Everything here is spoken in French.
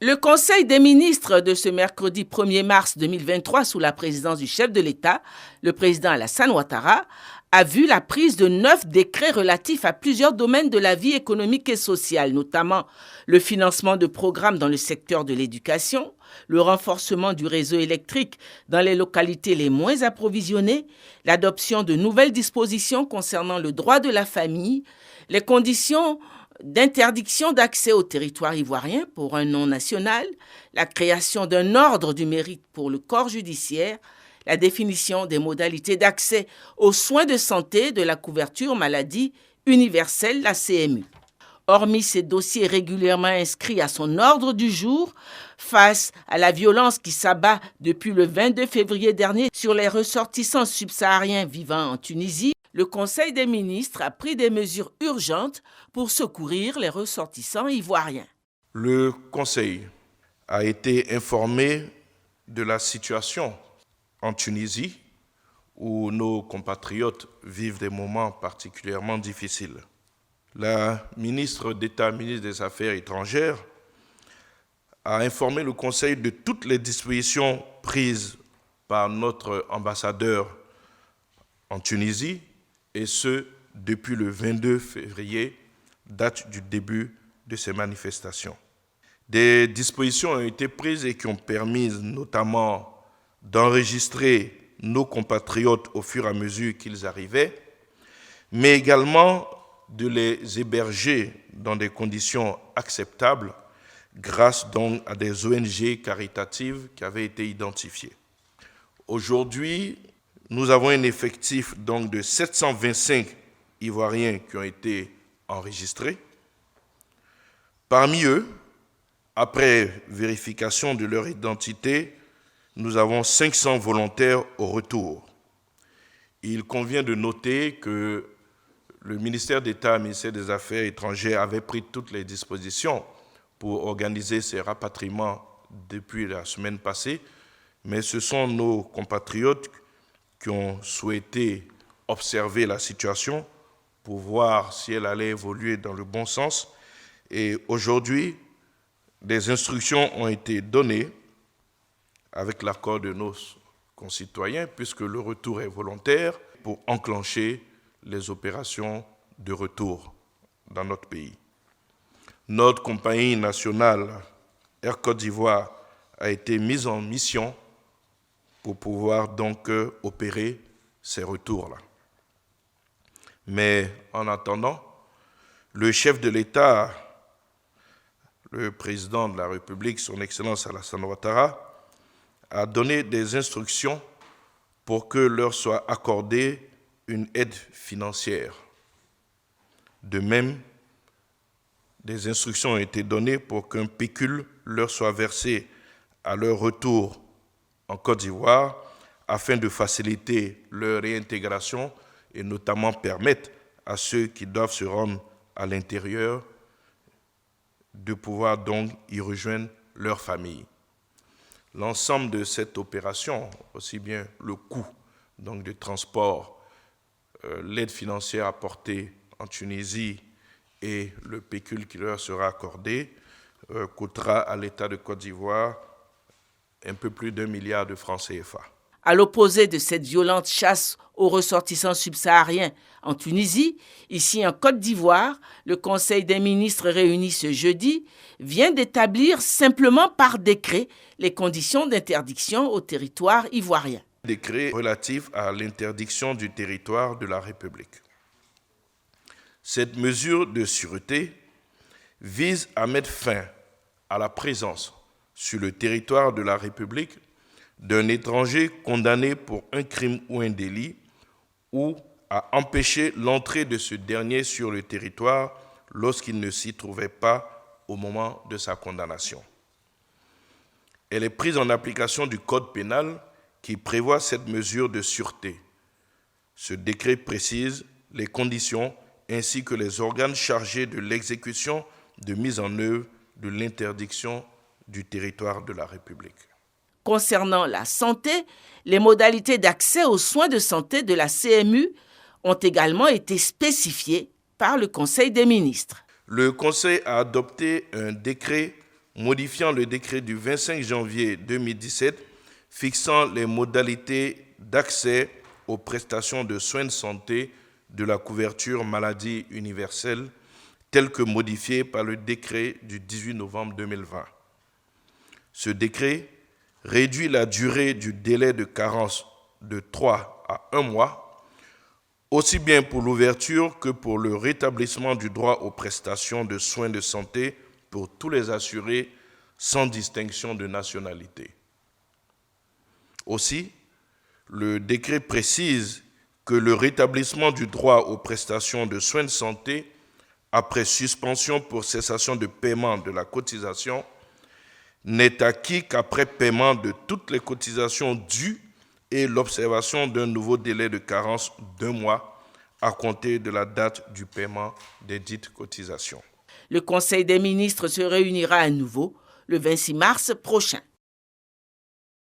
Le Conseil des ministres de ce mercredi 1er mars 2023, sous la présidence du chef de l'État, le président Alassane Ouattara, a vu la prise de 9 décrets relatifs à plusieurs domaines de la vie économique et sociale, notamment le financement de programmes dans le secteur de l'éducation, le renforcement du réseau électrique dans les localités les moins approvisionnées, l'adoption de nouvelles dispositions concernant le droit de la famille, les conditions d'interdiction d'accès au territoire ivoirien pour un nom national, la création d'un ordre du mérite pour le corps judiciaire, la définition des modalités d'accès aux soins de santé de la couverture maladie universelle, la CMU. Hormis ces dossiers régulièrement inscrits à son ordre du jour, face à la violence qui s'abat depuis le 22 février dernier sur les ressortissants subsahariens vivant en Tunisie, le Conseil des ministres a pris des mesures urgentes pour secourir les ressortissants ivoiriens. Le Conseil a été informé de la situation en Tunisie, où nos compatriotes vivent des moments particulièrement difficiles. La ministre d'État, ministre des Affaires étrangères, a informé le Conseil de toutes les dispositions prises par notre ambassadeur en Tunisie, et ce, depuis le 22 février, date du début de ces manifestations. Des dispositions ont été prises et qui ont permis notamment d'enregistrer nos compatriotes au fur et à mesure qu'ils arrivaient, mais également de les héberger dans des conditions acceptables grâce donc à des ONG caritatives qui avaient été identifiées. Aujourd'hui, nous avons un effectif donc de 725 Ivoiriens qui ont été enregistrés. Parmi eux, après vérification de leur identité, nous avons 500 volontaires au retour. Il convient de noter que le ministère d'État, le ministère des Affaires étrangères avait pris toutes les dispositions pour organiser ces rapatriements depuis la semaine passée, mais ce sont nos compatriotes qui ont souhaité observer la situation pour voir si elle allait évoluer dans le bon sens. Et aujourd'hui, des instructions ont été données avec l'accord de nos concitoyens, puisque le retour est volontaire, pour enclencher les opérations de retour dans notre pays. Notre compagnie nationale Air Côte d'Ivoire a été mise en mission pour pouvoir donc opérer ces retours-là. Mais en attendant, le chef de l'État, le président de la République, son Excellence Alassane Ouattara, a donné des instructions pour que leur soit accordée une aide financière. De même, des instructions ont été données pour qu'un pécule leur soit versé à leur retour en Côte d'Ivoire afin de faciliter leur réintégration et notamment permettre à ceux qui doivent se rendre à l'intérieur de pouvoir donc y rejoindre leur famille. L'ensemble de cette opération, aussi bien le coût donc, de transport, l'aide financière apportée en Tunisie et le pécule qui leur sera accordé, coûtera à l'État de Côte d'Ivoire un peu plus d'1 milliard de francs CFA. À l'opposé de cette violente chasse aux ressortissants subsahariens en Tunisie, ici en Côte d'Ivoire, le Conseil des ministres réuni ce jeudi vient d'établir simplement par décret les conditions d'interdiction au territoire ivoirien. Décret relatif à l'interdiction du territoire de la République. Cette mesure de sûreté vise à mettre fin à la présence sur le territoire de la République d'un étranger condamné pour un crime ou un délit ou à empêcher l'entrée de ce dernier sur le territoire lorsqu'il ne s'y trouvait pas au moment de sa condamnation. Elle est prise en application du Code pénal qui prévoit cette mesure de sûreté. Ce décret précise les conditions ainsi que les organes chargés de l'exécution de mise en œuvre de l'interdiction du territoire de la République. Concernant la santé, les modalités d'accès aux soins de santé de la CMU ont également été spécifiées par le Conseil des ministres. Le Conseil a adopté un décret modifiant le décret du 25 janvier 2017 fixant les modalités d'accès aux prestations de soins de santé de la couverture maladie universelle, telles que modifiées par le décret du 18 novembre 2020. Ce décret réduit la durée du délai de carence de 3 à 1 mois, aussi bien pour l'ouverture que pour le rétablissement du droit aux prestations de soins de santé pour tous les assurés sans distinction de nationalité. Aussi, le décret précise que le rétablissement du droit aux prestations de soins de santé après suspension pour cessation de paiement de la cotisation n'est acquis qu'après paiement de toutes les cotisations dues et l'observation d'un nouveau délai de carence d'1 mois à compter de la date du paiement des dites cotisations. Le Conseil des ministres se réunira à nouveau le 26 mars prochain.